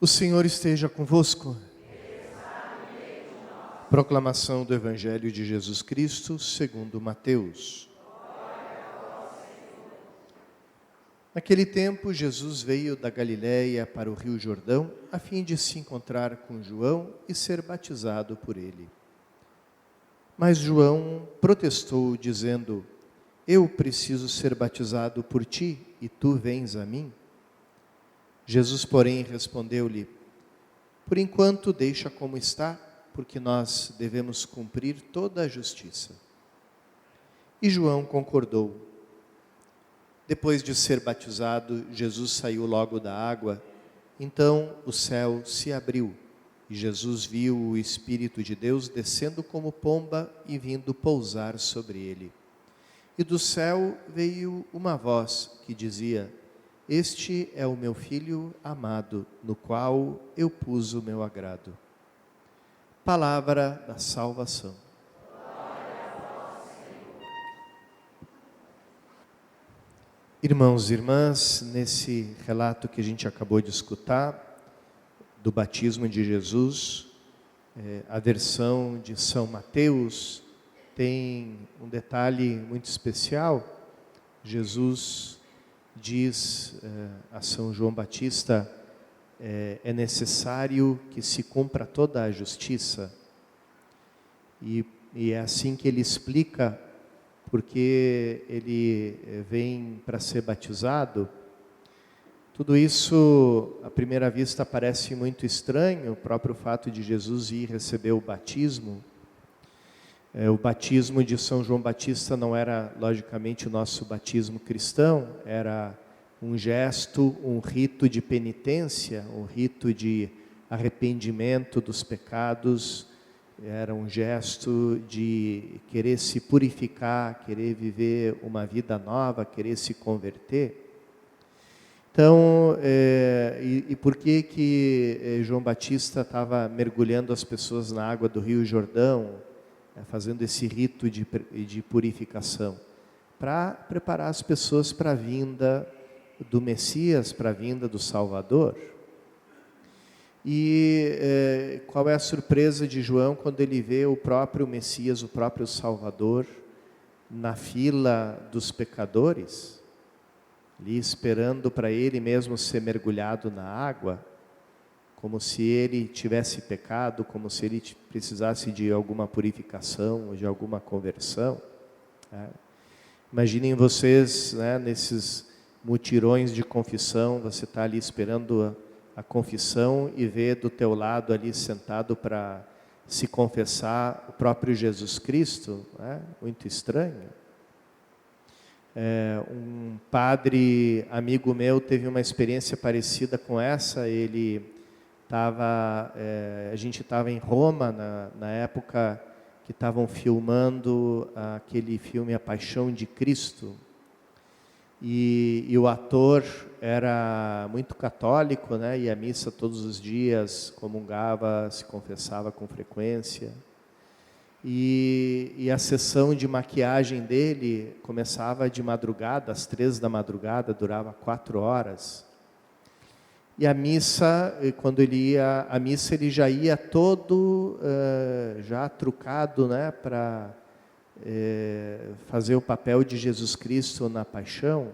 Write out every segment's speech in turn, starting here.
O Senhor esteja convosco. Proclamação do Evangelho de Jesus Cristo, segundo Mateus. Naquele tempo, Jesus veio da Galiléia para o Rio Jordão, a fim de se encontrar com João e ser batizado por ele. Mas João protestou, dizendo: Eu preciso ser batizado por ti, e tu vens a mim? Jesus, porém, respondeu-lhe: Por enquanto deixa como está, porque nós devemos cumprir toda a justiça. E João concordou. Depois de ser batizado, Jesus saiu logo da água. Então o céu se abriu, e Jesus viu o Espírito de Deus descendo como pomba e vindo pousar sobre ele. E do céu veio uma voz que dizia: Este é o meu Filho amado, no qual eu pus o meu agrado. Palavra da salvação. Irmãos e irmãs, nesse relato que a gente acabou de escutar, do batismo de Jesus, a versão de São Mateus tem um detalhe muito especial. Jesus diz a São João Batista: é necessário que se cumpra toda a justiça. E é assim que ele explica porque ele vem para ser batizado. Tudo isso, à primeira vista, parece muito estranho, o próprio fato de Jesus ir receber o batismo. O batismo de São João Batista não era, logicamente, o nosso batismo cristão, era um gesto, um rito de penitência, um rito de arrependimento dos pecados, era um gesto de querer se purificar, querer viver uma vida nova, querer se converter. Então, por que João Batista estava mergulhando as pessoas na água do Rio Jordão, fazendo esse rito de purificação? Para preparar as pessoas para a vinda do Messias, para a vinda do Salvador. E qual é a surpresa de João quando ele vê o próprio Messias, o próprio Salvador, na fila dos pecadores, ali esperando para ele mesmo ser mergulhado na água, como se ele tivesse pecado, como se ele precisasse de alguma purificação, ou de alguma conversão. Imaginem vocês, nesses mutirões de confissão, você está ali esperando a confissão e vê do teu lado ali sentado para se confessar o próprio Jesus Cristo. Muito estranho. Um padre amigo meu teve uma experiência parecida com essa. A gente estava em Roma na época que estavam filmando aquele filme A Paixão de Cristo. E o ator era muito católico, ia à missa todos os dias, comungava, se confessava com frequência. E a sessão de maquiagem dele começava de madrugada, às 3 da madrugada, durava 4 horas. E a missa, quando ele ia à missa, ele já ia todo já trucado, para fazer o papel de Jesus Cristo na paixão.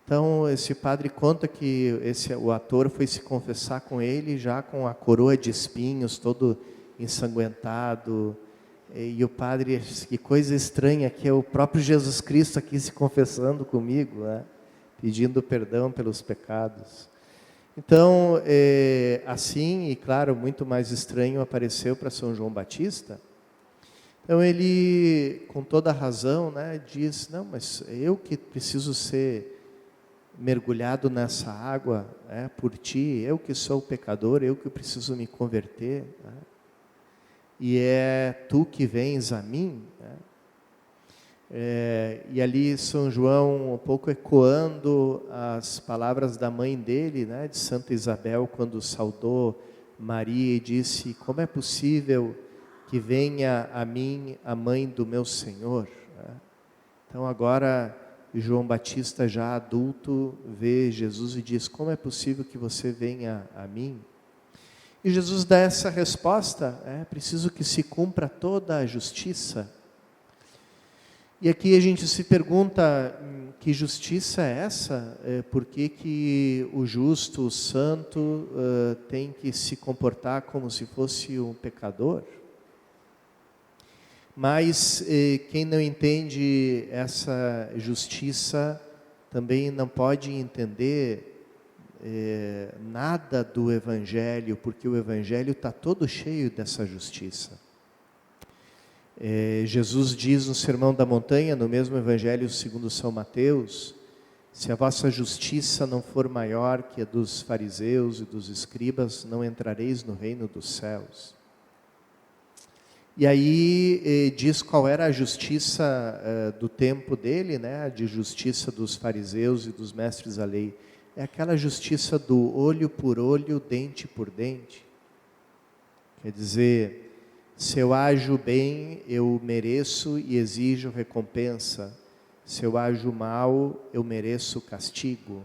Então, esse padre conta que o ator foi se confessar com ele, já com a coroa de espinhos, todo ensanguentado. E o padre, que coisa estranha, que é o próprio Jesus Cristo aqui se confessando comigo, pedindo perdão pelos pecados. Então, assim, e claro, muito mais estranho apareceu para São João Batista. Então ele, com toda a razão, diz: não, mas eu que preciso ser mergulhado nessa água por ti, eu que sou pecador, eu que preciso me converter, e é tu que vens a mim. E ali São João, um pouco ecoando as palavras da mãe dele, de Santa Isabel, quando saudou Maria e disse: como é possível que venha a mim a mãe do meu Senhor? Então agora E João Batista, já adulto, vê Jesus e diz: como é possível que você venha a mim? E Jesus dá essa resposta: é preciso que se cumpra toda a justiça. E aqui a gente se pergunta, que justiça é essa? Por que o justo, o santo, tem que se comportar como se fosse um pecador? Mas quem não entende essa justiça também não pode entender nada do Evangelho, porque o Evangelho está todo cheio dessa justiça. Jesus diz no Sermão da Montanha, no mesmo Evangelho segundo São Mateus: se a vossa justiça não for maior que a dos fariseus e dos escribas, não entrareis no reino dos céus. E aí diz qual era a justiça do tempo dele, né? De justiça dos fariseus e dos mestres da lei. É aquela justiça do olho por olho, dente por dente. Quer dizer, se eu ajo bem, eu mereço e exijo recompensa. Se eu ajo mal, eu mereço castigo.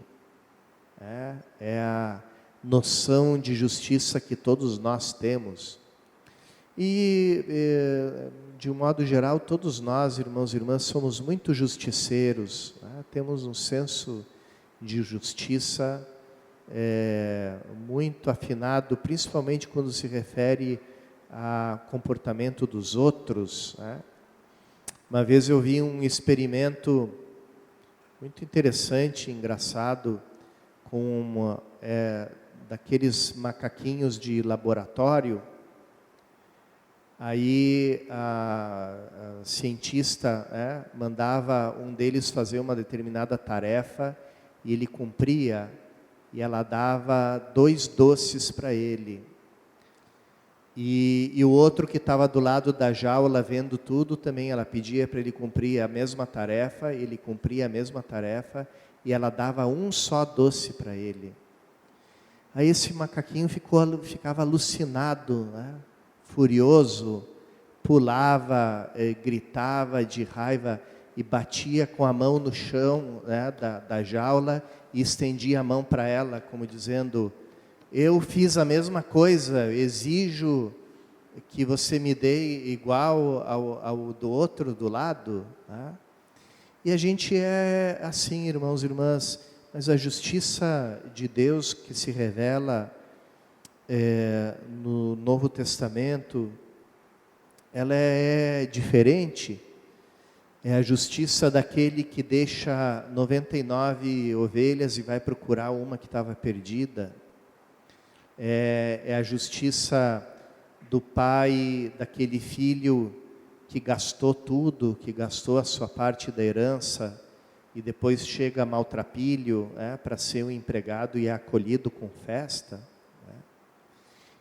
É a noção de justiça que todos nós temos. E, de um modo geral, todos nós, irmãos e irmãs, somos muito justiceiros, né? Temos um senso de justiça muito afinado, principalmente quando se refere a comportamento dos outros, né? Uma vez eu vi um experimento muito interessante, engraçado, com daqueles macaquinhos de laboratório. Aí a cientista mandava um deles fazer uma determinada tarefa e ele cumpria, e ela dava 2 doces para ele. E o outro que estava do lado da jaula vendo tudo, também ela pedia para ele cumprir a mesma tarefa, ele cumpria a mesma tarefa e ela dava um só doce para ele. Aí esse macaquinho ficava alucinado, né? Furioso, pulava, gritava de raiva e batia com a mão no chão, né, da jaula, e estendia a mão para ela, como dizendo: eu fiz a mesma coisa, exijo que você me dê igual ao do outro do lado. Né? E a gente é assim, irmãos e irmãs, mas a justiça de Deus que se revela no Novo Testamento, ela é diferente. É a justiça daquele que deixa 99 ovelhas e vai procurar uma que estava perdida. É a justiça do pai, daquele filho que gastou tudo, que gastou a sua parte da herança e depois chega maltrapilho para ser um empregado e é acolhido com festa.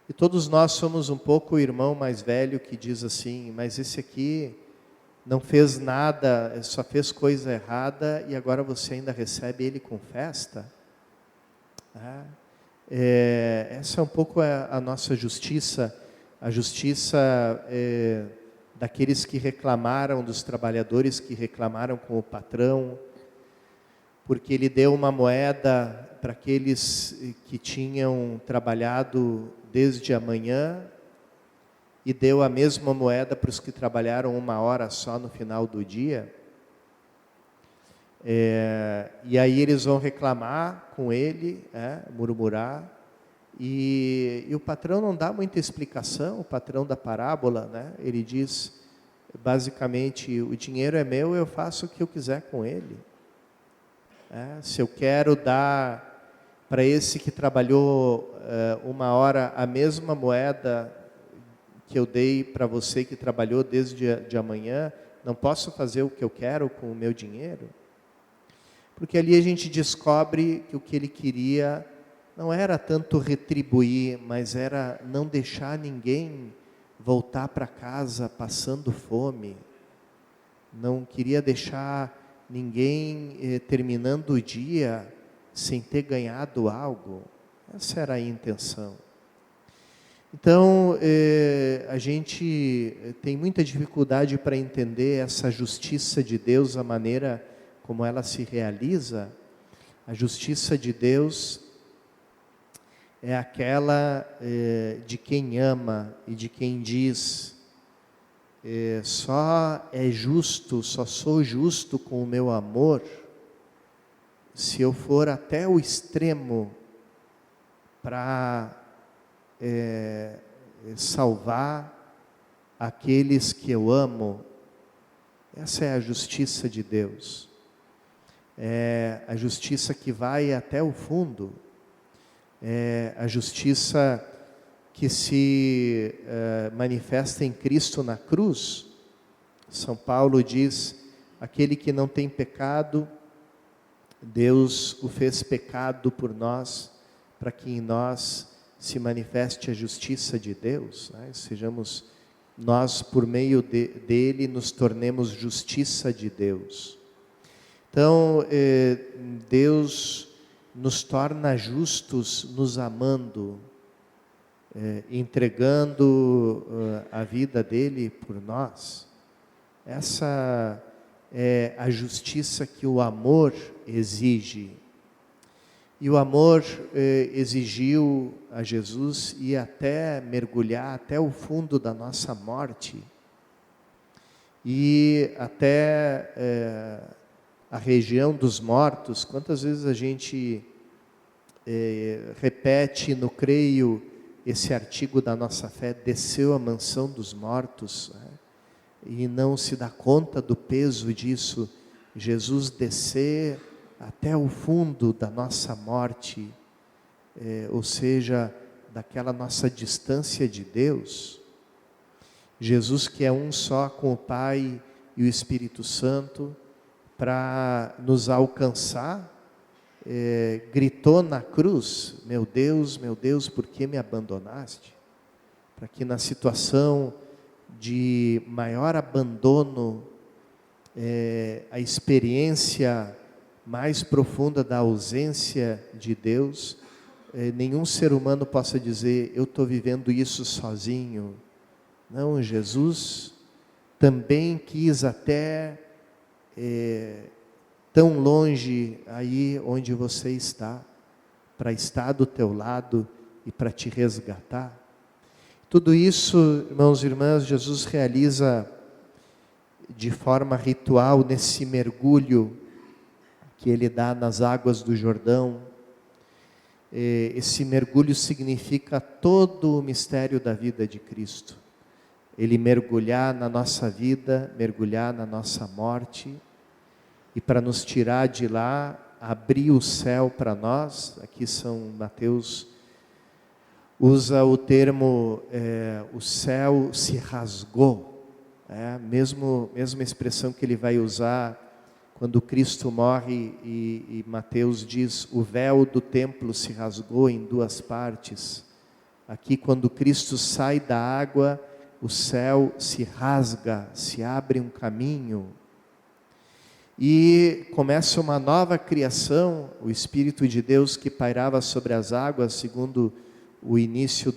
E todos nós somos um pouco o irmão mais velho que diz assim: mas esse aqui não fez nada, só fez coisa errada e agora você ainda recebe ele com festa? Essa é um pouco a nossa justiça, a justiça daqueles que reclamaram, dos trabalhadores que reclamaram com o patrão, porque ele deu uma moeda para aqueles que tinham trabalhado desde a manhã e deu a mesma moeda para os que trabalharam 1 hora só no final do dia. E aí eles vão reclamar com ele, murmurar, e o patrão não dá muita explicação, o patrão da parábola, né? Ele diz, basicamente: o dinheiro é meu, eu faço o que eu quiser com ele. Se eu quero dar para esse que trabalhou 1 hora a mesma moeda que eu dei para você que trabalhou desde de amanhã, não posso fazer o que eu quero com o meu dinheiro? Porque ali a gente descobre que o que ele queria não era tanto retribuir, mas era não deixar ninguém voltar para casa passando fome. Não queria deixar ninguém terminando o dia sem ter ganhado algo. Essa era a intenção. Então, a gente tem muita dificuldade para entender essa justiça de Deus, a maneira como ela se realiza, a justiça de Deus é aquela de quem ama e de quem diz: só é justo, só sou justo com o meu amor se eu for até o extremo para salvar aqueles que eu amo. Essa é a justiça de Deus. É a justiça que vai até o fundo. É a justiça que se manifesta em Cristo na cruz. São Paulo diz: aquele que não tem pecado, Deus o fez pecado por nós, para que em nós se manifeste a justiça de Deus, né? Sejamos nós, por meio dele, nos tornemos justiça de Deus. Então, Deus nos torna justos nos amando, entregando a vida dele por nós. Essa é a justiça que o amor exige. E o amor exigiu a Jesus ir até mergulhar até o fundo da nossa morte, e até a região dos mortos. Quantas vezes a gente repete no creio esse artigo da nossa fé: desceu à mansão dos mortos, né? E não se dá conta do peso disso. Jesus descer até o fundo da nossa morte, ou seja, daquela nossa distância de Deus. Jesus, que é um só com o Pai e o Espírito Santo, para nos alcançar, gritou na cruz: meu Deus, por que me abandonaste? Para que na situação de maior abandono, a experiência mais profunda da ausência de Deus, nenhum ser humano possa dizer: eu estou vivendo isso sozinho. Não, Jesus também quis até tão longe aí onde você está, para estar do teu lado e para te resgatar. Tudo isso, irmãos e irmãs, Jesus realiza de forma ritual nesse mergulho que ele dá nas águas do Jordão. Esse mergulho significa todo o mistério da vida de Cristo. Ele mergulhar na nossa vida, mergulhar na nossa morte, e para nos tirar de lá, abrir o céu para nós. Aqui São Mateus usa o termo, o céu se rasgou. Mesma expressão que ele vai usar quando Cristo morre, e Mateus diz: o véu do templo se rasgou em duas partes. Aqui, quando Cristo sai da água, o céu se rasga, se abre um caminho, e começa uma nova criação. O Espírito de Deus que pairava sobre as águas, segundo o início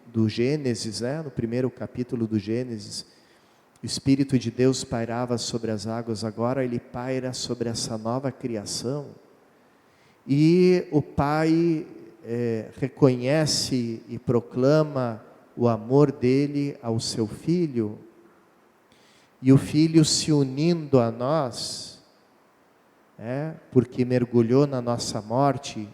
do Gênesis, no primeiro capítulo do Gênesis, o Espírito de Deus pairava sobre as águas. Agora ele paira sobre essa nova criação, e o Pai reconhece e proclama o amor dele ao seu Filho, e o Filho se unindo a nós, porque mergulhou na nossa morte,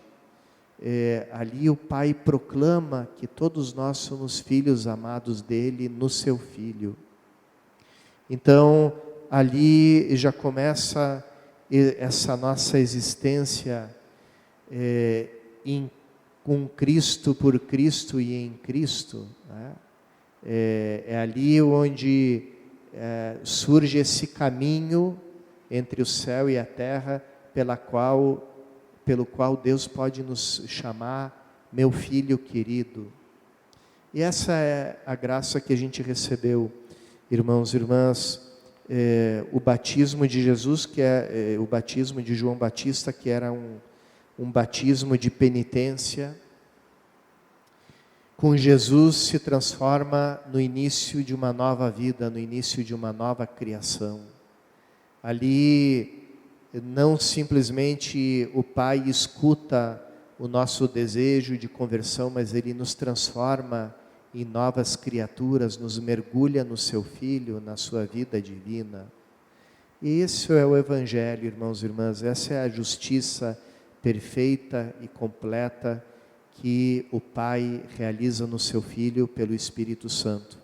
ali o Pai proclama que todos nós somos filhos amados dele no seu Filho. Então, ali já começa essa nossa existência com Cristo, por Cristo e em Cristo. É ali onde surge esse caminho entre o céu e a terra, pelo qual Deus pode nos chamar meu filho querido. E essa é a graça que a gente recebeu, irmãos e irmãs. O batismo de Jesus, que é o batismo de João Batista, que era um batismo de penitência, com Jesus se transforma no início de uma nova vida, no início de uma nova criação. Ali não simplesmente o Pai escuta o nosso desejo de conversão, mas Ele nos transforma em novas criaturas, nos mergulha no Seu Filho, na sua vida divina. E esse é o Evangelho, irmãos e irmãs, essa é a justiça perfeita e completa que o Pai realiza no Seu Filho pelo Espírito Santo.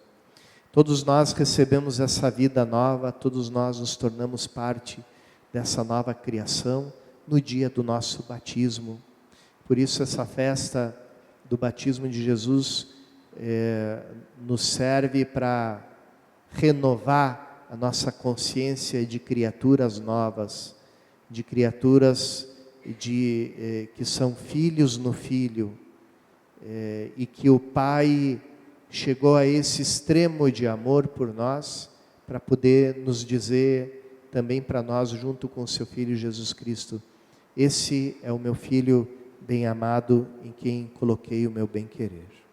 Todos nós recebemos essa vida nova, todos nós nos tornamos parte dessa nova criação no dia do nosso batismo. Por isso essa festa do batismo de Jesus nos serve para renovar a nossa consciência de criaturas novas, de criaturas que são filhos no Filho, e que o Pai chegou a esse extremo de amor por nós, para poder nos dizer também para nós, junto com o Seu Filho Jesus Cristo: esse é o meu Filho bem amado, em quem coloquei o meu bem-querer.